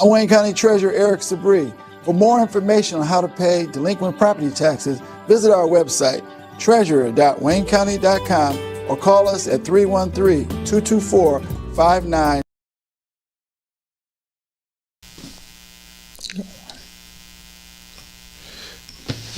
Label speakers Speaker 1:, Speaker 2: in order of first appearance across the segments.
Speaker 1: I'm Wayne County Treasurer Eric Sabri. For more information on how to pay delinquent property taxes, visit our website, treasurer.waynecounty.com, or call us at 313-224-59.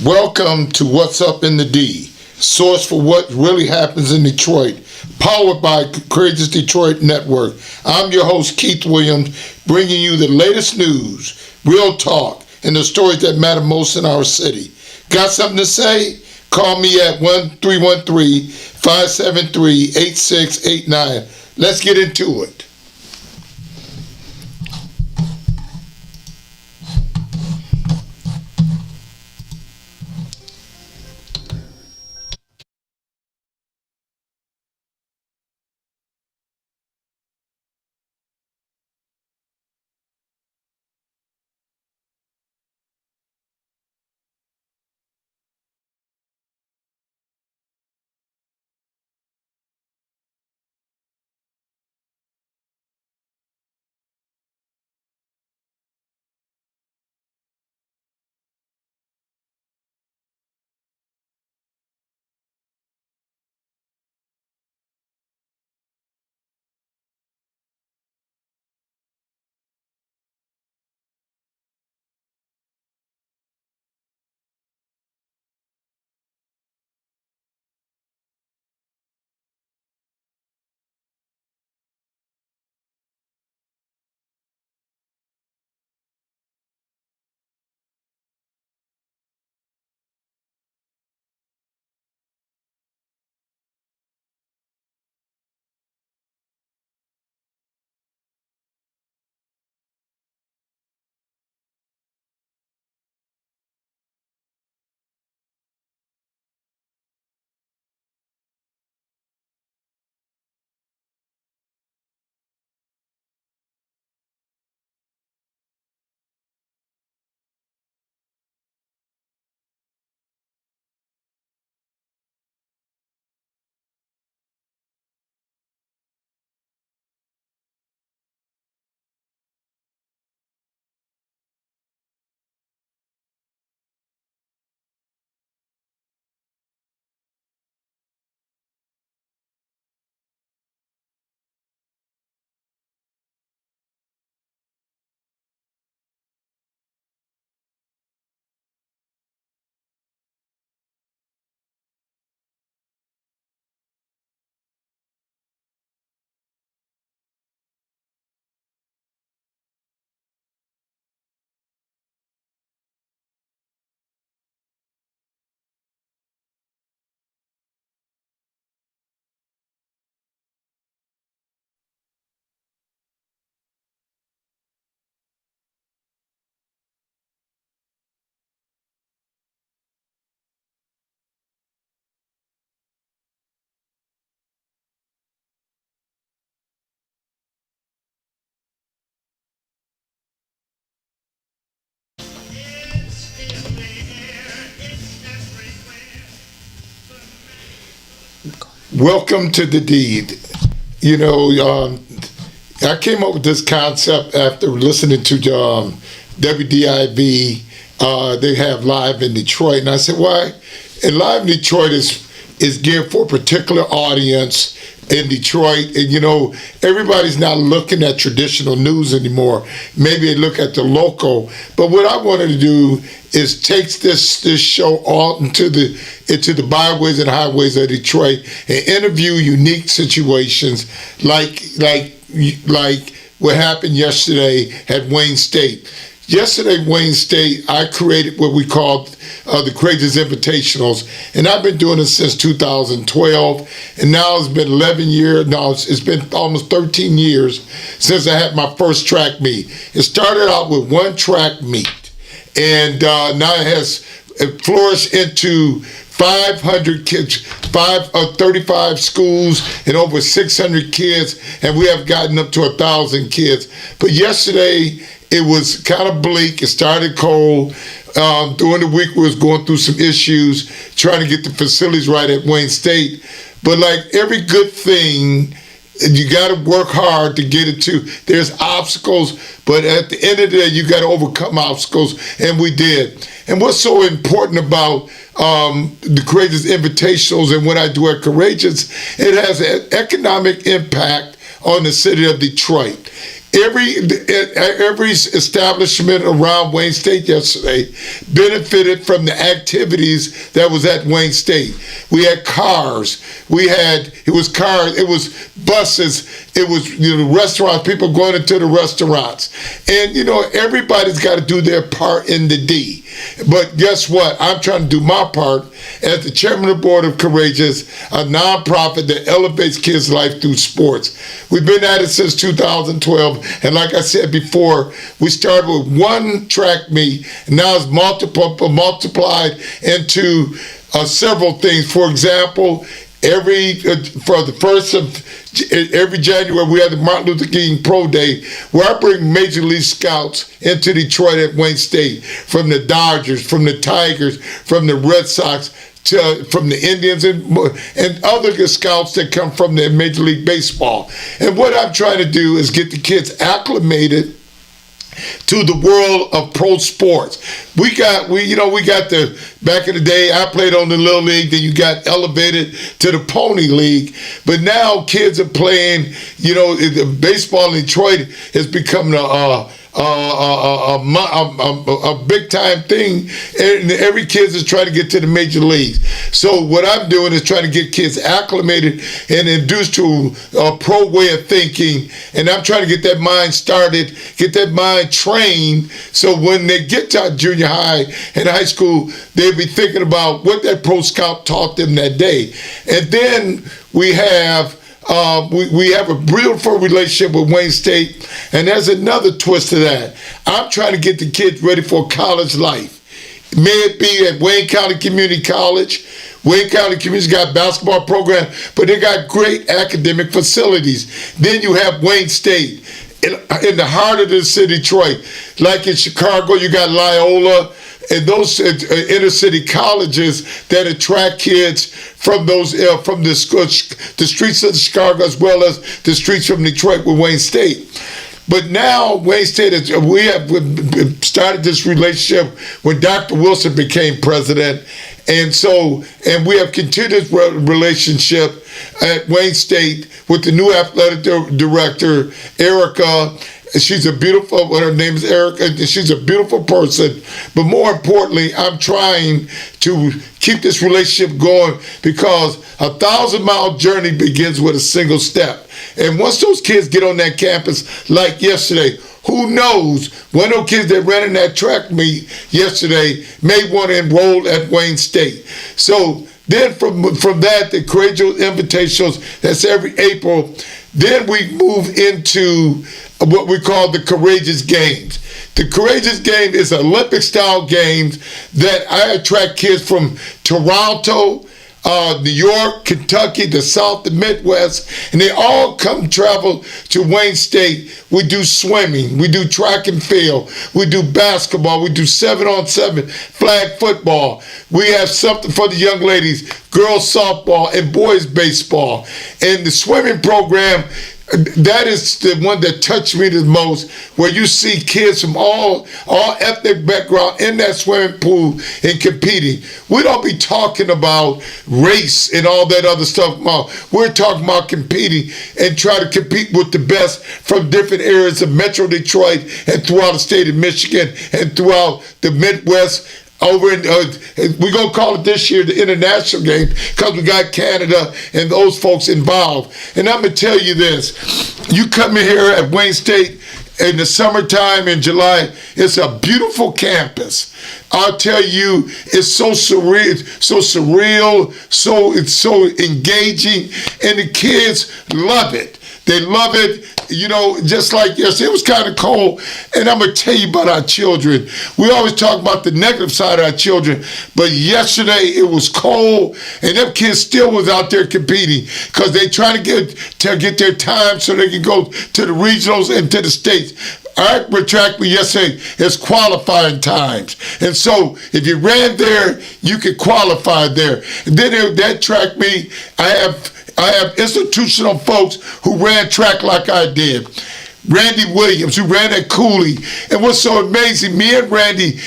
Speaker 2: Welcome to What's Up in the D, source for what really happens in Detroit, powered by Courageous Detroit Network. I'm your host, Keith Williams, bringing you the latest news, real talk, and the stories that matter most in our city. Got something to say? Call me at 1-313-573-8689. Let's get into it. Welcome to the deed. You know, I came up with this concept after listening to WDIV. They have Live in Detroit, and I said, why? And Live in Detroit is geared for a particular audience in Detroit. And you know, everybody's not looking at traditional news anymore. Maybe they look at the local. But what I wanted to do is take this show all into the byways and highways of Detroit and interview unique situations like what happened yesterday at Wayne State. Yesterday, Wayne State, I created what we called the Courageous Invitationals, and I've been doing it since 2012, and now it's been 11 years, no, it's been almost 13 years since I had my first track meet. It started out with one track meet, and now it flourished into 500 kids, 35 schools, and over 600 kids, and we have gotten up to 1,000 kids. But yesterday, it was kind of bleak. It started cold. During the week, we was going through some issues, trying to get the facilities right at Wayne State. But like every good thing, You got to work hard to get it to. There's obstacles, but at the end of the day, you got to overcome obstacles, and we did. And what's so important about the Courageous Invitationals and what I do at Courageous, it has an economic impact on the city of Detroit. Every establishment around Wayne State yesterday benefited from the activities that was at Wayne State. We had cars. It was buses. It was restaurants, people going into the restaurants. And, everybody's got to do their part in the D. But guess what? I'm trying to do my part as the chairman of the board of Courageous, a nonprofit that elevates kids' life through sports. We've been at it since 2012. And like I said before, we started with one track meet, and now it's multiplied into several things. For example, every January we have the Martin Luther King Pro Day, where I bring Major League Scouts into Detroit at Wayne State, from the Dodgers, from the Tigers, from the Red Sox, from the Indians and other scouts that come from the Major League Baseball. And what I'm trying to do is get the kids acclimated to the world of pro sports. We got back in the day, I played on the Little League, then you got elevated to the Pony League. But now kids are playing, the baseball in Detroit is becoming a big time thing, and every kid is trying to get to the major leagues. So what I'm doing is trying to get kids acclimated and induced to a pro way of thinking, and I'm trying to get that mind started, get that mind trained, so when they get to junior high and high school, they'll be thinking about what that pro scout taught them that day. And then we have a beautiful relationship with Wayne State, and there's another twist to that. I'm trying to get the kids ready for college life. May it be at Wayne County Community College. Wayne County Community's got a basketball program, but they got great academic facilities. Then you have Wayne State in the heart of the city, Detroit. Like in Chicago, you got Loyola, and those inner city colleges that attract kids from those from the streets of Chicago, as well as the streets from Detroit with Wayne State. But now Wayne State we have started this relationship when Dr. Wilson became president, and we have continued this relationship at Wayne State with the new athletic director, Erica. Her name is Erica, and she's a beautiful person. But more importantly, I'm trying to keep this relationship going, because a 1,000-mile journey begins with a single step. And once those kids get on that campus, like yesterday, who knows, one of those kids that ran in that track meet yesterday may want to enroll at Wayne State. So then from that, the Courageous Invitationals, that's every April. Then we move into what we call the Courageous Games. The Courageous Game is Olympic-style games that I attract kids from Toronto, New York, Kentucky, the South, the Midwest, and they all travel to Wayne State. We do swimming, we do track and field, we do basketball, we do 7-on-7 flag football. We have something for the young ladies, girls softball and boys baseball. And the swimming program, that is the one that touched me the most, where you see kids from all ethnic background in that swimming pool and competing. We don't be talking about race and all that other stuff. We're talking about competing and try to compete with the best from different areas of Metro Detroit and throughout the state of Michigan and throughout the Midwest. Over in, we're going to call it this year the international game, because we got Canada and those folks involved. And I'm going to tell you this. You come in here at Wayne State in the summertime in July, it's a beautiful campus. I'll tell you, it's so surreal, it's so engaging, and the kids love it. They love it, just like yesterday. It was kind of cold, and I'm going to tell you about our children. We always talk about the negative side of our children, but yesterday it was cold, and them kids still was out there competing, because they trying to get their time so they can go to the regionals and to the states. Our track meet yesterday is qualifying times. And so if you ran there, you could qualify there. And then that track meet, I have I have institutional folks who ran track like I did. Randy Williams, who ran at Cooley. And what's so amazing, me and Randy,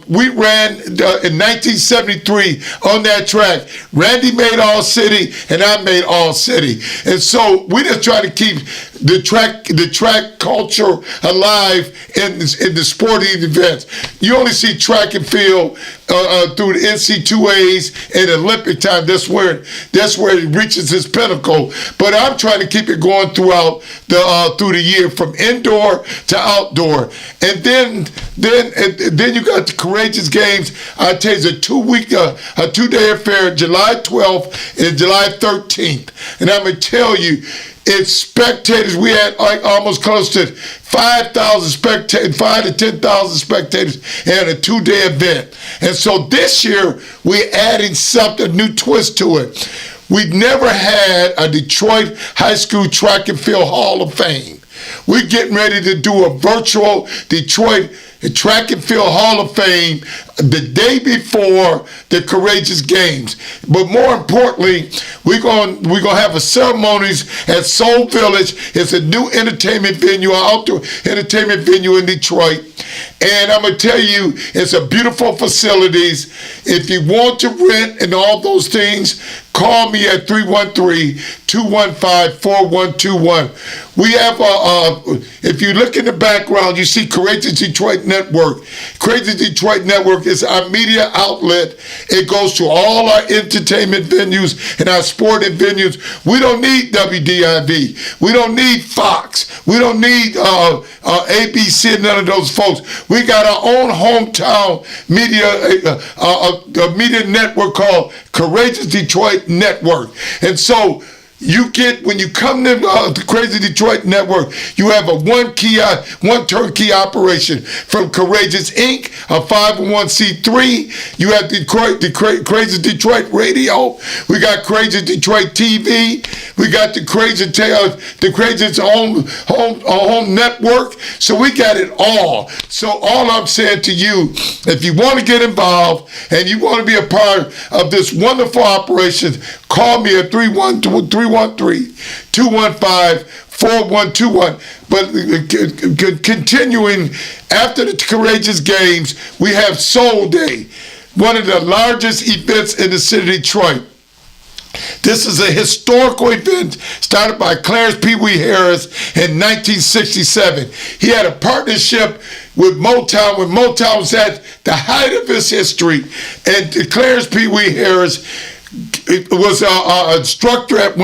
Speaker 2: we ran in 1973 on that track. Randy made All City, and I made All City. And so we just try to keep the track culture alive in the sporting events. You only see track and field through the NC2As and Olympic time. That's where it reaches its pinnacle. But I'm trying to keep it going throughout through the year, from indoor to outdoor. And then you got the Courageous Games. I tell you, it's a 2-day affair, July 12th and July 13th. And I'm gonna tell you, it's spectators. We had like almost close to 5,000 spectators, 5,000 to 10,000 spectators at a 2-day event. And so this year we're adding something, new twist to it. We've never had a Detroit High School Track and Field Hall of Fame. We're getting ready to do a virtual Detroit Track and Field Hall of Fame the day before the Courageous Games. But more importantly, we're going to have a ceremonies at Soul Village. It's a new entertainment venue, an outdoor entertainment venue in Detroit. And I'm going to tell you, it's a beautiful facilities. If you want to rent and all those things, call me at 313-215-4121. We have, if you look in the background, you see Courageous Detroit Network. Courageous Detroit Network is our media outlet. It goes to all our entertainment venues and our sporting venues. We don't need WDIV. We don't need Fox. We don't need ABC and none of those folks. We got our own hometown media network called Courageous Detroit Network. And so when you come to the Crazy Detroit Network, you have a one turnkey operation from Courageous Inc., a 501c3. You have the Crazy Detroit Radio. We got Crazy Detroit TV. We got the Crazy's home network. So we got it all. So all I'm saying to you, if you want to get involved and you want to be a part of this wonderful operation, call me at 313-215-4121. But continuing after the Courageous Games, we have Soul Day, one of the largest events in the city of Detroit. This is a historical event started by Clarence Pee Wee Harris in 1967. He had a partnership with Motown when Motown was at the height of its history. And Clarence Pee Wee Harris was an instructor at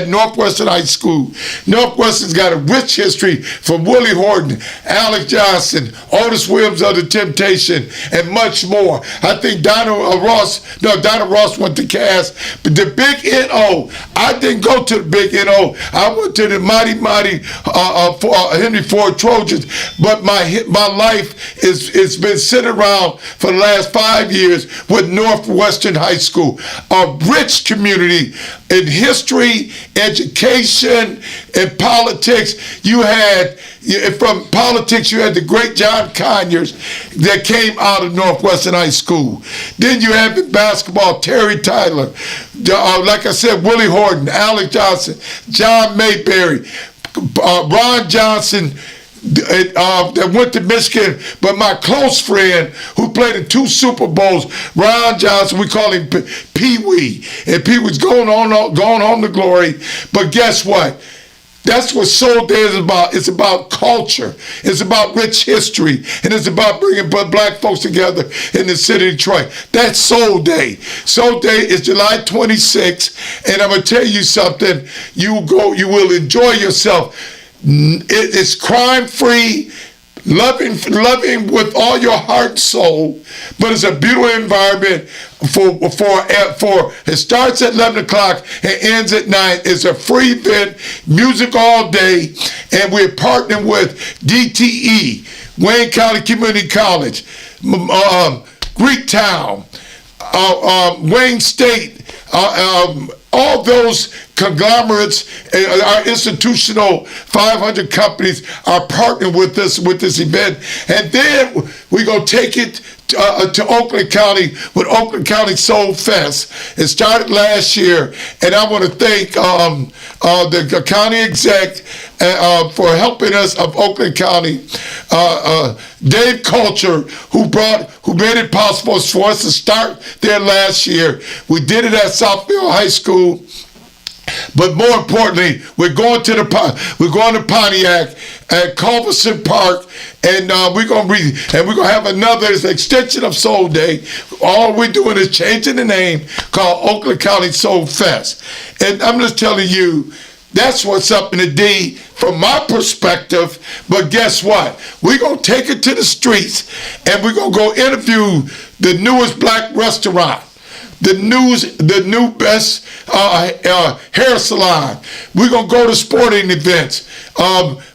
Speaker 2: Northwestern High School. Northwestern's got a rich history from Willie Horton, Alex Johnson, Otis Williams of the Temptation, and much more. I think Donna Ross went to Cass, but the Big N.O., I didn't go to the Big N.O. I went to the mighty Henry Ford Trojans, but my life is been sitting around for the last 5 years with Northwestern High School. A rich community in history, education, and politics. From politics, you had the great John Conyers that came out of Northwestern High School. Then you have in basketball, Terry Tyler, like I said, Willie Horton, Alex Johnson, John Mayberry, Ron Johnson, that went to Michigan, but my close friend who played in 2 Super Bowls, Ron Johnson, we call him Pee Wee, and Pee Wee's going home to glory. But guess what? That's what Soul Day is about. It's about culture. It's about rich history. And it's about bringing black folks together in the city of Detroit. That's Soul Day. Soul Day is July 26th. And I'm going to tell you something. You will enjoy yourself. It's crime-free, loving with all your heart and soul, but it's a beautiful environment for it starts at 11 o'clock and ends at 9. It's a free event, music all day, and we're partnering with DTE, Wayne County Community College, Greektown, Wayne State, all those conglomerates, our institutional 500 companies are partnering with us with this event. And then we're going to take it to Oakland County with Oakland County Soul Fest. It started last year, and I want to thank the county exec for helping us of Oakland County, Dave Culture, who made it possible for us to start there last year. We did it at Southfield High School. But more importantly, we're going to Pontiac at Culberson Park, and we're gonna have another extension of Soul Day. All we're doing is changing the name, called Oakland County Soul Fest. And I'm just telling you, that's what's up in the D from my perspective. But guess what? We're gonna take it to the streets, and we're gonna go interview the newest black restaurant, the new best hair salon. We're gonna go to sporting events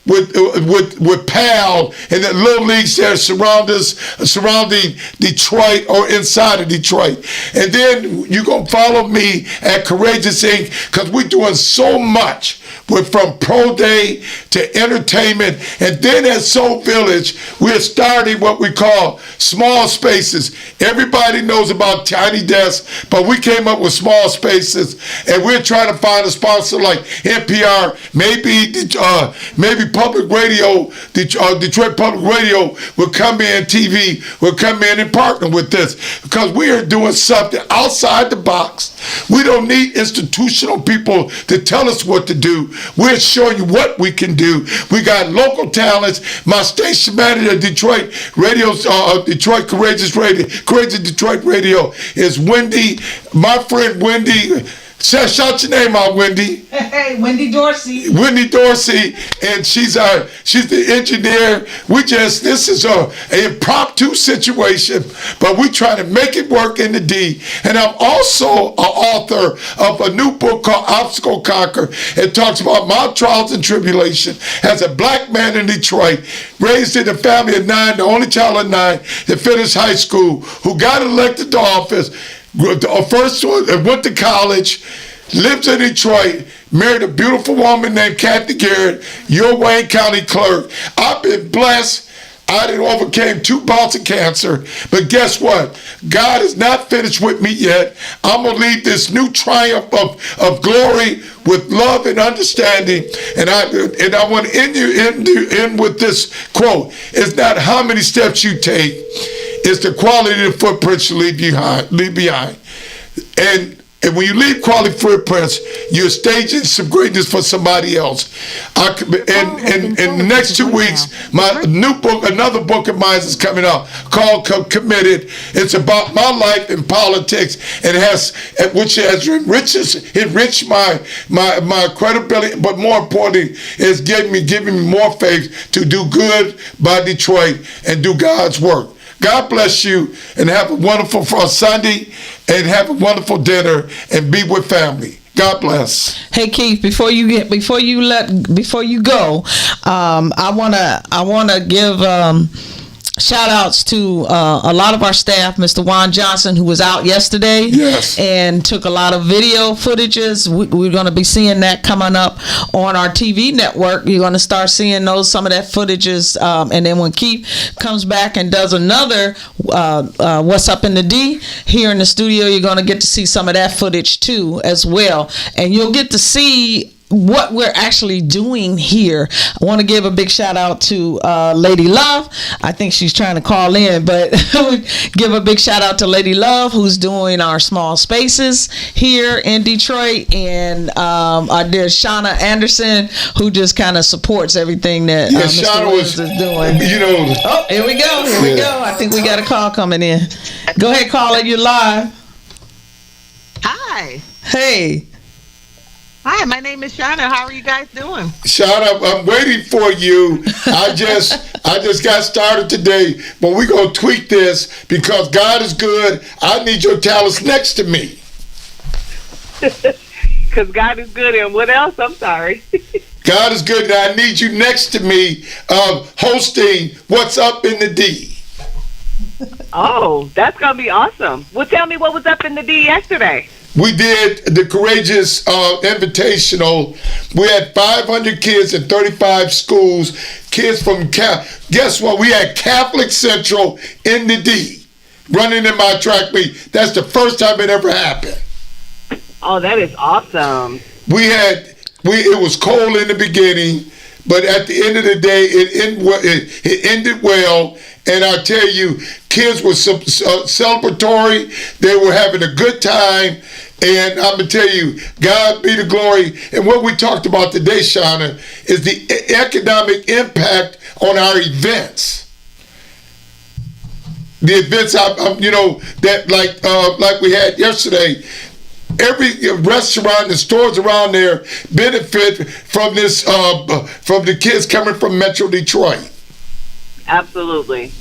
Speaker 2: with PAL and the little leagues there surrounding Detroit or inside of Detroit. And then you're gonna follow me at Courageous Inc. because we're doing so much. We're from Pro Day to entertainment, and then at Soul Village, we're starting what we call small spaces. Everybody knows about tiny desks, but we came up with small spaces, and we're trying to find a sponsor like NPR, maybe Public Radio, Detroit Public Radio will come in, TV will come in and partner with this, because we are doing something outside the box. We don't need institutional people to tell us what to do. We're showing you what we can do. We got local talents. My station manager, Detroit Radio, Detroit Courageous Detroit Radio is Wendy. My friend Wendy. Shout your name out, Wendy.
Speaker 3: Hey, Wendy Dorsey.
Speaker 2: Wendy Dorsey, and she's the engineer. This is an impromptu situation, but we try to make it work in the D. And I'm also an author of a new book called Obstacle Conquer. It talks about my trials and tribulation as a black man in Detroit, raised in a family of 9, the only child of 9 that finished high school, who got elected to office. First went to college, lives in Detroit, married a beautiful woman named Kathy Garrett, your Wayne County clerk. I've been blessed. I done overcame 2 bouts of cancer, but guess what? God is not finished with me yet. I'm gonna lead this new triumph of glory with love and understanding. And I want to end with this quote: "It's not how many steps you take, it's the quality of the footprints you leave behind." And when you leave quality footprints, you're staging some greatness for somebody else. In the next 2 weeks, another book of mine is coming out called Committed. It's about my life in politics, and which has enriched my credibility, but more importantly, it's giving me more faith to do good by Detroit and do God's work. God bless you, and have a wonderful Sunday, and have a wonderful dinner, and be with family. God bless.
Speaker 3: Hey Keith, before you go, I wanna give shout outs to a lot of our staff. Mr. Juan Johnson, who was out yesterday,
Speaker 2: yes,
Speaker 3: and took a lot of video footages. We're going to be seeing that coming up on our TV network. You're going to start seeing some of that footages, and then when Keith comes back and does another What's Up in the D here in the studio, you're going to get to see some of that footage too as well, and you'll get to see what we're actually doing here. I want to give a big shout out to Lady Love. I think she's trying to call in, but give a big shout out to Lady Love, who's doing our small spaces here in Detroit, and our dear Shauna Anderson, who just kind of supports everything that Mr. Williams is doing. Oh, here we go. I think we got a call coming in. Go ahead, caller, you're live.
Speaker 4: Hi.
Speaker 3: Hey.
Speaker 4: Hi, my name is Shauna. How are you guys doing?
Speaker 2: Shauna, I'm waiting for you. I just got started today, but we're going to tweak this because God is good. I need your talents next to me.
Speaker 4: Because God is good, and what else? I'm sorry.
Speaker 2: God is good, and I need you next to me hosting What's Up in the D.
Speaker 4: Oh, that's gonna be awesome. Well, tell me what was up in the D yesterday.
Speaker 2: We did the Courageous Invitational. We had 500 kids in 35 schools. Kids from guess what? We had Catholic Central in the D running in my track meet. That's the first time it ever happened.
Speaker 4: Oh, that is awesome.
Speaker 2: It was cold in the beginning, but at the end of the day, it ended well. And I tell you, kids were celebratory. They were having a good time. And I'm going to tell you, God be the glory. And what we talked about today, Shauna, is the economic impact on our events. The events, that like we had yesterday, every restaurant and stores around there benefit from this, from the kids coming from Metro Detroit.
Speaker 4: Absolutely.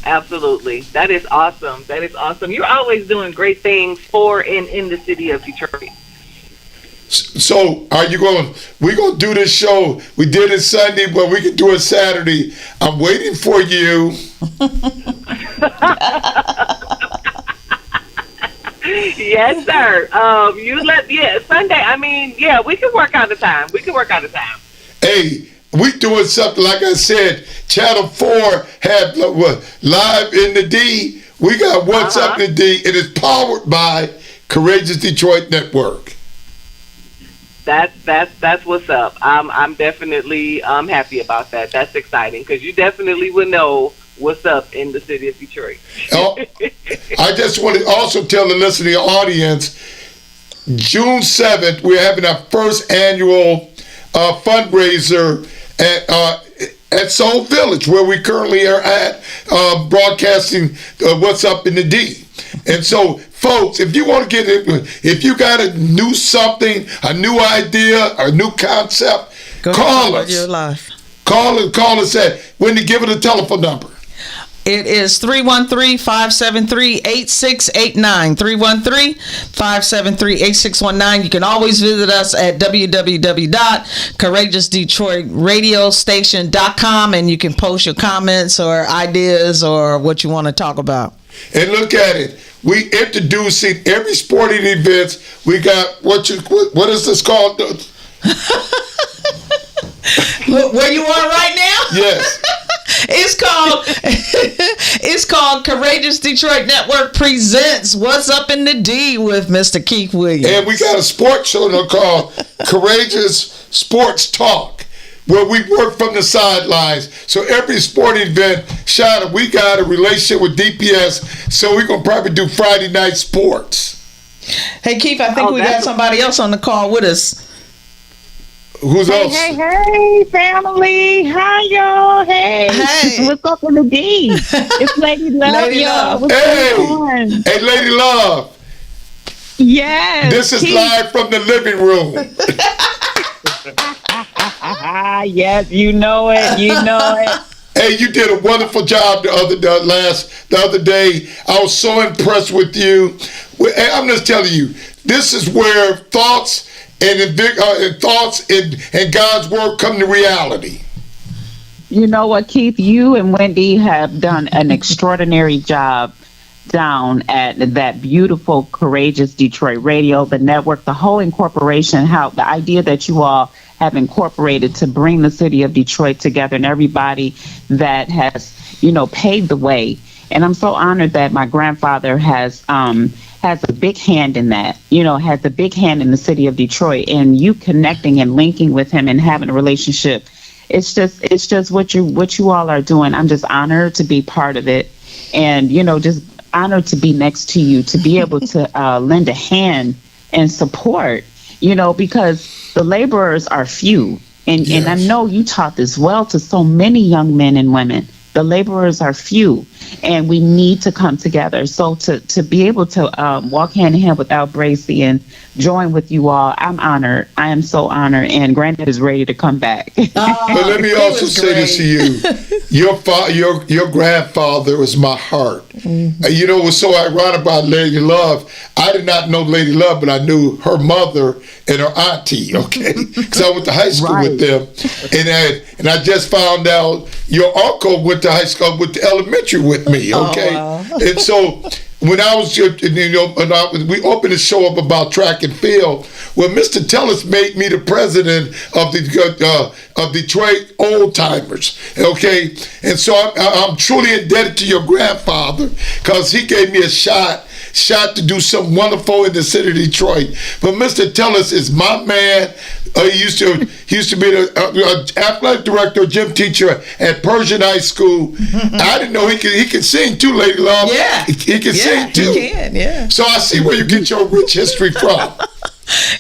Speaker 4: That is awesome. You're always doing great things for and in the city of Detroit.
Speaker 2: So we're going to do this show. We did it Sunday, but we can do it Saturday. I'm waiting for you.
Speaker 4: Yes, sir. Sunday. I mean, yeah, we can work out the time.
Speaker 2: Hey, we doing something, like I said, Channel 4 had Live in the D. We got What's Up in the D. It is powered by Courageous Detroit Network.
Speaker 4: That's what's up. I'm definitely happy about that. That's exciting because you definitely will know what's up in the city of Detroit.
Speaker 2: I just want to also tell the listening audience, June 7th, we're having our first annual fundraiser at Soul Village, where we currently are at, broadcasting What's Up in the D. And so, folks, if you want to get it, if you got a new something, a new idea, a new concept, call us. Call us at, Wendy, give it a telephone number.
Speaker 3: It is 313-573-8689. 313-573-8619. You can always visit us at www.courageousdetroitradiostation.com, and you can post your comments or ideas or what you want to talk about.
Speaker 2: And look at it. We introducing every sporting event. We got what is this called?
Speaker 3: Where you are right now?
Speaker 2: Yes.
Speaker 3: It's called Courageous Detroit Network presents What's Up in the D with Mr. Keith Williams.
Speaker 2: And we got a sports show called Courageous Sports Talk, where we work from the sidelines. So every sporting event, Shauna, we got a relationship with DPS, so we're going to probably do Friday night sports.
Speaker 3: Hey, Keith, I think we got somebody else on the call with us.
Speaker 2: Who's else?
Speaker 5: Hey, family. Hi, y'all. Hey. What's up in the D? It's Lady Love,
Speaker 3: Lady
Speaker 5: y'all.
Speaker 3: Love.
Speaker 5: What's going on?
Speaker 2: Hey, Lady Love.
Speaker 5: Yes.
Speaker 2: This is live from the living room.
Speaker 5: Yes, you know it.
Speaker 2: Hey, you did a wonderful job the other day. I was so impressed with you. I'm just telling you, this is where thoughts and God's word come to reality.
Speaker 5: You know what, Keith? You and Wendy have done an extraordinary job down at that beautiful, Courageous Detroit Radio, the network, the whole incorporation, how the idea that you all have incorporated to bring the city of Detroit together and everybody that has, paved the way. And I'm so honored that my grandfather has a big hand in that, has a big hand in the city of Detroit, and you connecting and linking with him and having a relationship. It's just what you all are doing. I'm just honored to be part of it, and just honored to be next to you, to be able to lend a hand and support, because the laborers are few, and I know you taught this well to so many young men and women. The laborers are few, and we need to come together. So to be able to walk hand in hand with Al Bracey and join with you all, I'm honored. I am so honored, and Granddad is ready to come back.
Speaker 2: But let me also say this to you: your grandfather was my heart. Mm-hmm. What's so ironic about Lady Love? I did not know Lady Love, but I knew her mother and her auntie. Okay, because I went to high school with them, and I just found out your uncle went to high school, went to elementary with with me, okay?
Speaker 3: wow.
Speaker 2: And so when I was, we opened the show up about track and field. Well, Mr. Tellis made me the president of the Detroit Old Timers, okay? And so I'm truly indebted to your grandfather because he gave me a shot to do something wonderful in the city of Detroit. But Mr. Tellis is my man. He used to be the athletic director, gym teacher at Persian High School. I didn't know he could sing too, Lady Love.
Speaker 3: Yeah.
Speaker 2: He can sing too.
Speaker 3: He can, yeah.
Speaker 2: So I see where you get your rich history from.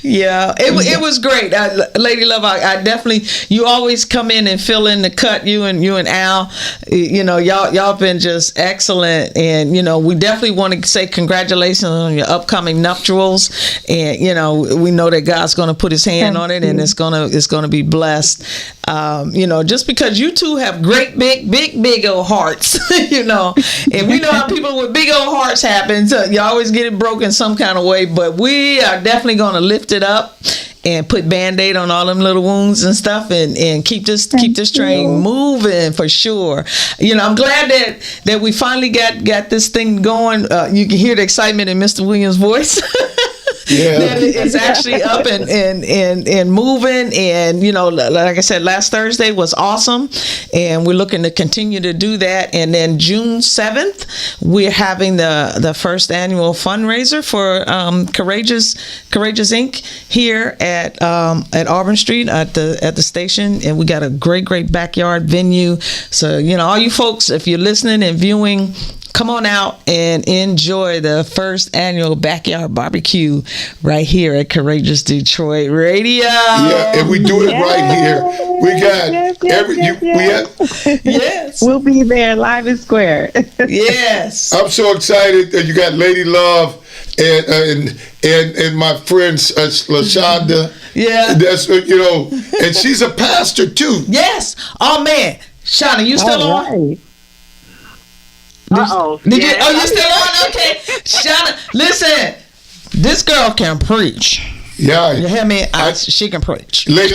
Speaker 3: Yeah, it was great, Lady Love. I definitely, you always come in and fill in the cut. You and Al, y'all been just excellent, and we definitely want to say congratulations on your upcoming nuptials, and we know that God's going to put His hand on it, and it's gonna be blessed. Just because you two have great big old hearts, and we know how people with big old hearts happen. So you always get it broken some kind of way, but we are definitely going to lift it up and put Band-Aid on all them little wounds and stuff, and keep this train moving for sure. I'm glad that we finally got this thing going. You can hear the excitement in Mr. Williams' voice.
Speaker 2: Yeah.
Speaker 3: That it's actually up and moving, and like I said, last Thursday was awesome, and we're looking to continue to do that. And then June 7th, we're having the first annual fundraiser for Courageous Inc. here at Auburn Street at the station, and we got a great backyard venue. So all you folks, if you're listening and viewing, come on out and enjoy the first annual backyard barbecue right here at Courageous Detroit Radio.
Speaker 2: Yeah, and we do it right here. We got
Speaker 3: Yes.
Speaker 5: We'll be there live and square.
Speaker 3: Yes.
Speaker 2: I'm so excited that you got Lady Love and my friend LaShonda.
Speaker 3: Yeah.
Speaker 2: That's and she's a pastor too.
Speaker 3: Yes. Oh man, Shauna, you still on?
Speaker 5: Right.
Speaker 3: Did you? Oh, you still on? Okay, Shauna, listen. This girl can preach.
Speaker 2: Yeah.
Speaker 3: You hear me? She can preach.
Speaker 2: Lady,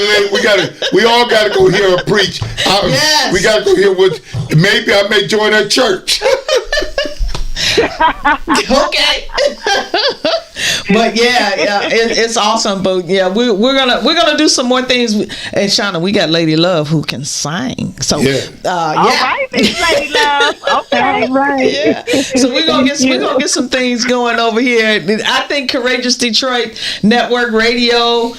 Speaker 2: we all gotta go hear her preach.
Speaker 3: Yes.
Speaker 2: We gotta go hear maybe I may join her church.
Speaker 3: Okay. But it's awesome. But yeah, we're gonna do some more things. And Shauna, we got Lady Love who can sing. So
Speaker 4: All right, Miss Lady Love. Okay.
Speaker 5: All right.
Speaker 3: Yeah. So we're gonna get some things going over here. I think Courageous Detroit Network Radio,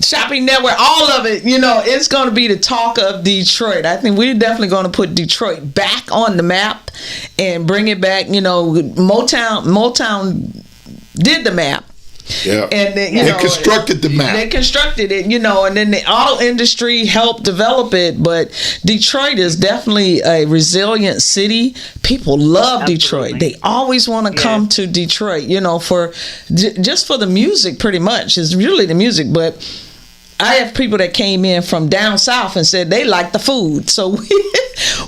Speaker 3: Shopping Network, all of it, it's going to be the talk of Detroit. I think we're definitely going to put Detroit back on the map and bring it back. Motown did the map.
Speaker 2: Yeah.
Speaker 3: And then,
Speaker 2: they constructed the map.
Speaker 3: They constructed it, and then the auto industry helped develop it. But Detroit is definitely a resilient city. People love
Speaker 4: Absolutely.
Speaker 3: Detroit. They always want to come to Detroit, for just for the music, pretty much. It's really the music, but I have people that came in from down south and said they like the food. So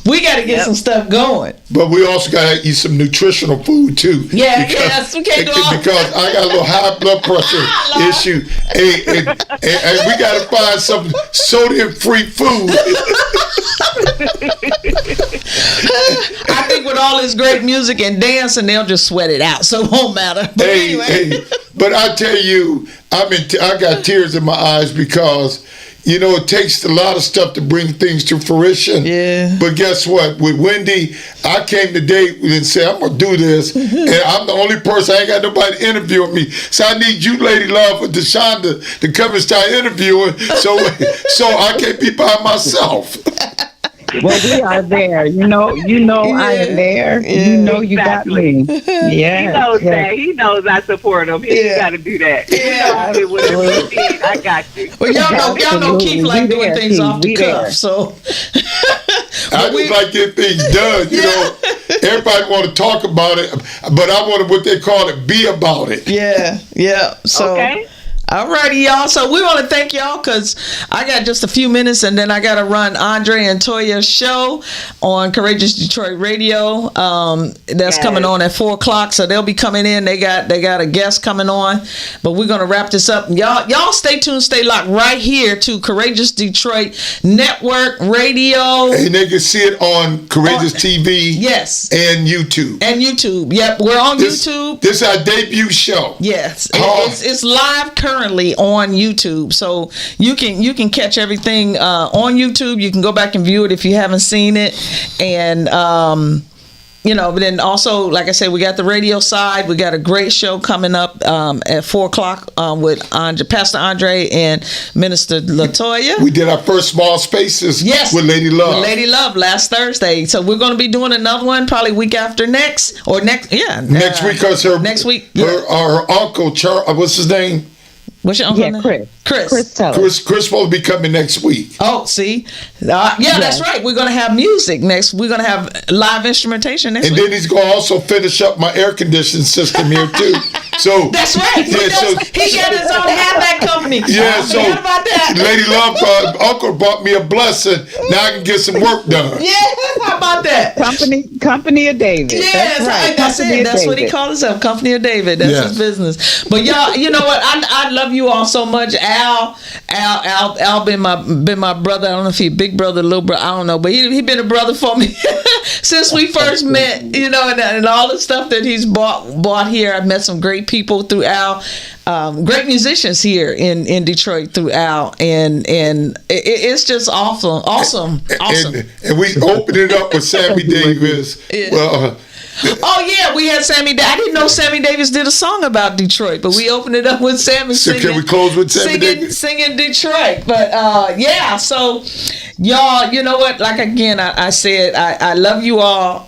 Speaker 3: we got to get some stuff going.
Speaker 2: But we also got to eat some nutritional food too.
Speaker 3: Yeah, yes, we can't do all
Speaker 2: because I got a little high blood pressure issue, and we got to find some sodium-free food.
Speaker 3: I think with all this great music and dancing, they'll just sweat it out, so it won't matter. But anyway.
Speaker 2: But I tell you, I got tears in my eyes because it takes a lot of stuff to bring things to fruition. Yeah. But guess what? With Wendy, I came today and said, I'm going to do this. And I'm the only person, I ain't got nobody interviewing me. So I need you, Lady Love, with DeShonda to come and start interviewing so I can't be by myself.
Speaker 5: Well, we are there. I am there.
Speaker 3: Yeah.
Speaker 5: You got me. Yeah.
Speaker 4: He knows that. He knows I support him. He got to do that.
Speaker 3: Yeah.
Speaker 4: I got you.
Speaker 3: Well, y'all know Keith like doing things off the cuff, so.
Speaker 2: I just like getting things done, Everybody want to talk about it, but I want to, what they call it, be about it.
Speaker 3: Yeah. So.
Speaker 4: Okay.
Speaker 3: All righty, y'all. So we want to thank y'all because I got just a few minutes and then I got to run Andre and Toya's show on Courageous Detroit Radio. That's coming on at 4:00. So they'll be coming in. They got a guest coming on, but we're going to wrap this up. Y'all stay tuned, stay locked right here to Courageous Detroit Network Radio.
Speaker 2: And they can see it on Courageous TV.
Speaker 3: Yes.
Speaker 2: And YouTube.
Speaker 3: Yep, we're on YouTube.
Speaker 2: This is our debut show.
Speaker 3: Yes, it's live currently on YouTube, so you can catch everything on YouTube. You can go back and view it if you haven't seen it, and but then also, like I said, we got the radio side. We got a great show coming up at 4:00 with Pastor Andre and Minister Latoya.
Speaker 2: We did our first Small Spaces with Lady Love.
Speaker 3: With Lady Love last Thursday. So we're going to be doing another one probably week after next. Next week, because
Speaker 2: next week, her uncle, what's his name?
Speaker 3: What's your uncle name?
Speaker 2: Chris will be coming next week.
Speaker 3: Oh, see? That's right. We're going to have music next. We're going to have live instrumentation next week.
Speaker 2: And then he's going to also finish up my air conditioning system here, too. So
Speaker 3: that's right. He got his own hatback company.
Speaker 2: Yeah, so about that. Lady Love, uncle bought me a blessing. Now I can get some work done.
Speaker 3: Yeah, how about that?
Speaker 5: Company of David.
Speaker 3: Yes, that's it. That's what he called himself, Company of David. That's his business. But y'all, you know what? I love you all so much. Al been my brother. I don't know if he big brother, little brother. I don't know, but he been a brother for me since we first met. And all the stuff that he's bought here. I've met some great people through Al. Great musicians here in Detroit through Al, and it's just awesome.
Speaker 2: And we opened it up with Sammy Davis. Well.
Speaker 3: We had Sammy. I didn't know Sammy Davis did a song about Detroit, but we opened it up with Sammy.
Speaker 2: So can we close with Sammy Davis
Speaker 3: singing Detroit? But so y'all, you know what? Like again, I said I love you all.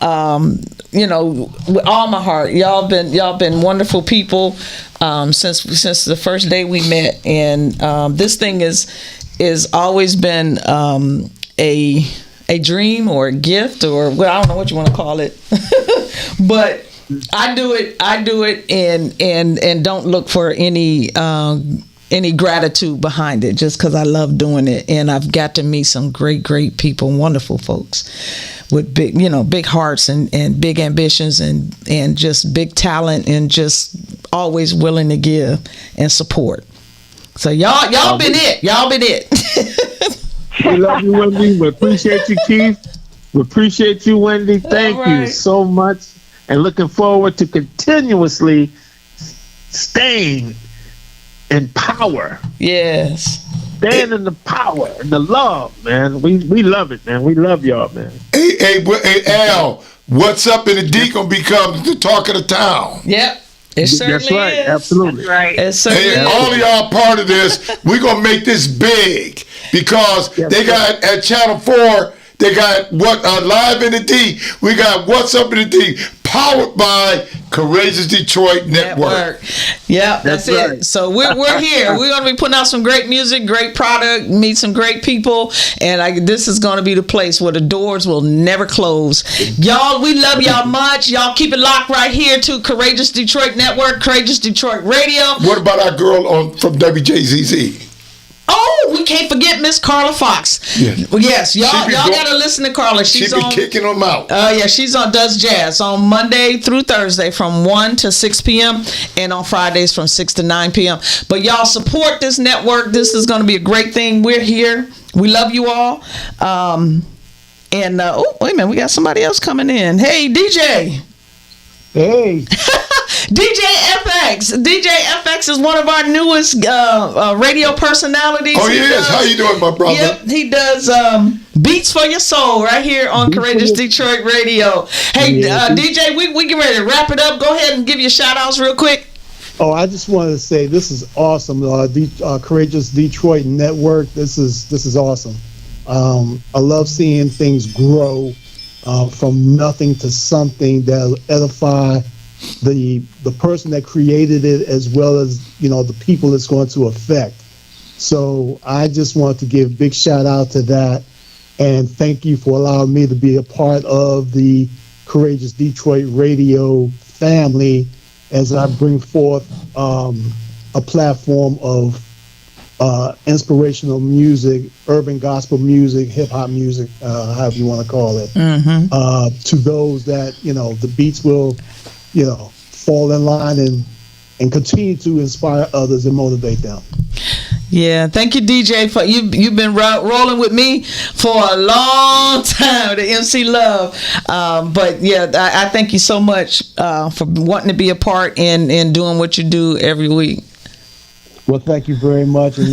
Speaker 3: With all my heart. Y'all been wonderful people since the first day we met, and this thing is always been a dream or a gift or I don't know what you want to call it, but I do it and don't look for any gratitude behind it, just because I love doing it, and I've got to meet some great people, wonderful folks with big hearts and big ambitions and just big talent and just always willing to give and support. So y'all been it.
Speaker 6: We love you, Wendy. We appreciate you, Keith. We appreciate you, Wendy. Thank you so much. And looking forward to continuously staying in power.
Speaker 3: Yes.
Speaker 6: Staying in the power and the love, man. We love it, man. We love y'all, man.
Speaker 2: Hey, Al, what's up in the D gonna become the talk of the town.
Speaker 3: Yep. It certainly
Speaker 6: That's right.
Speaker 3: is.
Speaker 6: Absolutely.
Speaker 4: That's right.
Speaker 3: It certainly is.
Speaker 2: All of y'all part of this. We're going to make this big because they got at Channel 4, they got Live in the D. We got What's Up in the D, powered by Courageous Detroit Network.
Speaker 3: Yeah, that's it.
Speaker 6: right.
Speaker 3: So we're here. We're going to be putting out some great music, great product, meet some great people, and this is going to be the place where the doors will never close. Y'all, we love y'all much. Y'all keep it locked right here to Courageous Detroit Network, Courageous Detroit Radio.
Speaker 2: What about our girl from WJZZ?
Speaker 3: Oh, we can't forget Miss Carla Fox.
Speaker 2: Yeah.
Speaker 3: Yes, y'all gotta listen to Carla.
Speaker 2: She be kicking them out.
Speaker 3: She's does jazz on Monday through Thursday from 1 to 6 p.m. and on Fridays from 6 to 9 p.m. But y'all support this network. This is gonna be a great thing. We're here. We love you all. Wait a minute, we got somebody else coming in. Hey, DJ.
Speaker 6: Hey.
Speaker 3: DJ FX is one of our newest radio personalities.
Speaker 2: Oh, yes. How you doing, my brother?
Speaker 3: Yep, he does Beats for Your Soul right here on Courageous Detroit Radio. Hey, DJ, we get ready to wrap it up. Go ahead and give your shout-outs real quick.
Speaker 6: Oh, I just wanted to say this is awesome. Courageous Detroit Network. This is awesome. I love seeing things grow from nothing to something that'll edify the person that created it, as well as the people it's going to affect. So I just want to give a big shout out to that, and thank you for allowing me to be a part of the Courageous Detroit Radio family as I bring forth a platform of inspirational music, urban gospel music, hip hop music, however you want to call it, to those that, the beats will, fall in line and continue to inspire others and motivate them.
Speaker 3: Yeah, thank you, DJ, for you've been rolling with me for a long time, the MC Love. But yeah, I thank you so much for wanting to be a part in doing what you do every week.
Speaker 6: Well, thank you very much, and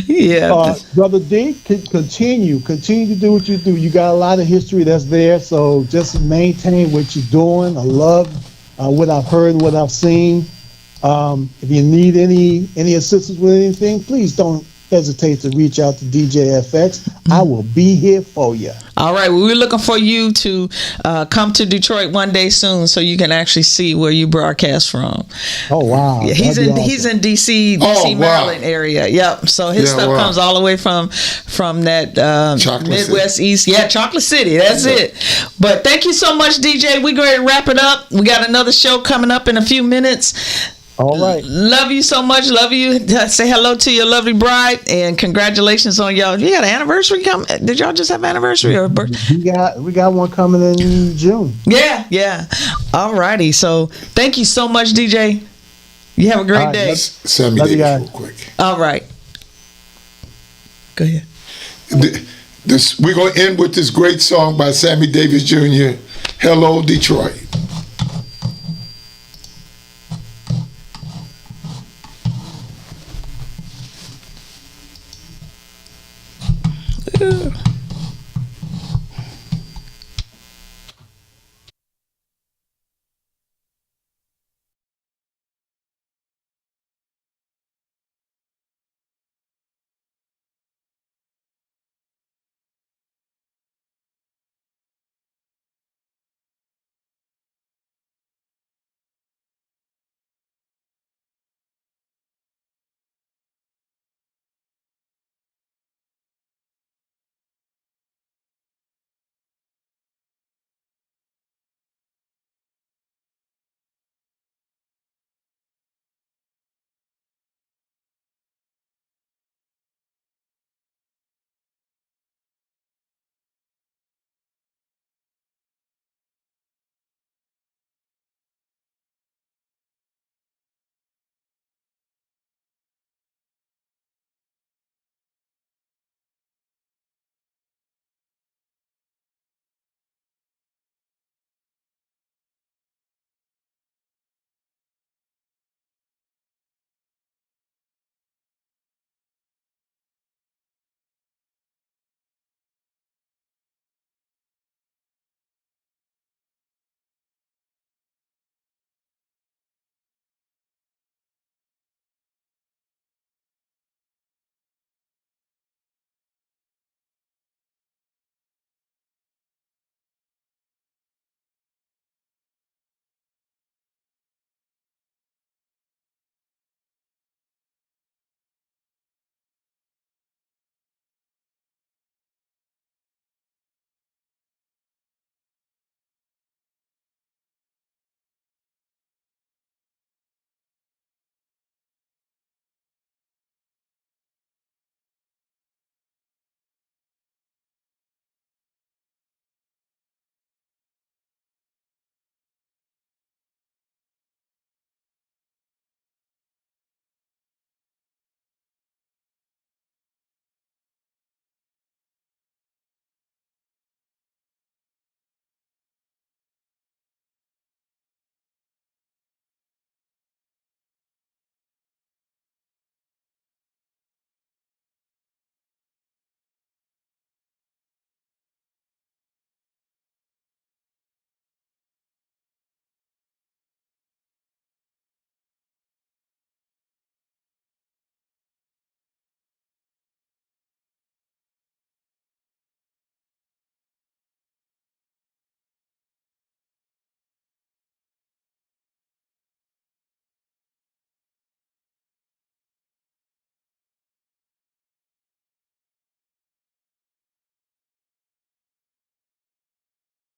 Speaker 3: yeah,
Speaker 6: Brother D, continue to do what you do. You got a lot of history that's there, so just maintain what you're doing. I love what I've heard, what I've seen. If you need any assistance with anything, please don't hesitate to reach out to DJ FX. I will be here for you.
Speaker 3: All right. Well, we're looking for you to come to Detroit one day soon, so you can actually see where you broadcast from.
Speaker 6: Oh wow!
Speaker 3: Yeah, he's in DC, Maryland area. Yep. So his stuff comes all the way from that Midwest
Speaker 2: City.
Speaker 3: East. Yeah, Chocolate City. That's it. But thank you so much, DJ. We're going to wrap it up. We got another show coming up in a few minutes.
Speaker 6: All right.
Speaker 3: Love you so much. Love you. Say hello to your lovely bride, and congratulations on y'all. You got an anniversary coming? Did y'all just have an anniversary or birthday?
Speaker 6: We got one coming in June.
Speaker 3: Yeah. All righty. So thank you so much, DJ. You have a great day.
Speaker 2: Sammy Davis real quick.
Speaker 3: All right. Go ahead.
Speaker 2: We're going to end with this great song by Sammy Davis Jr., Hello, Detroit.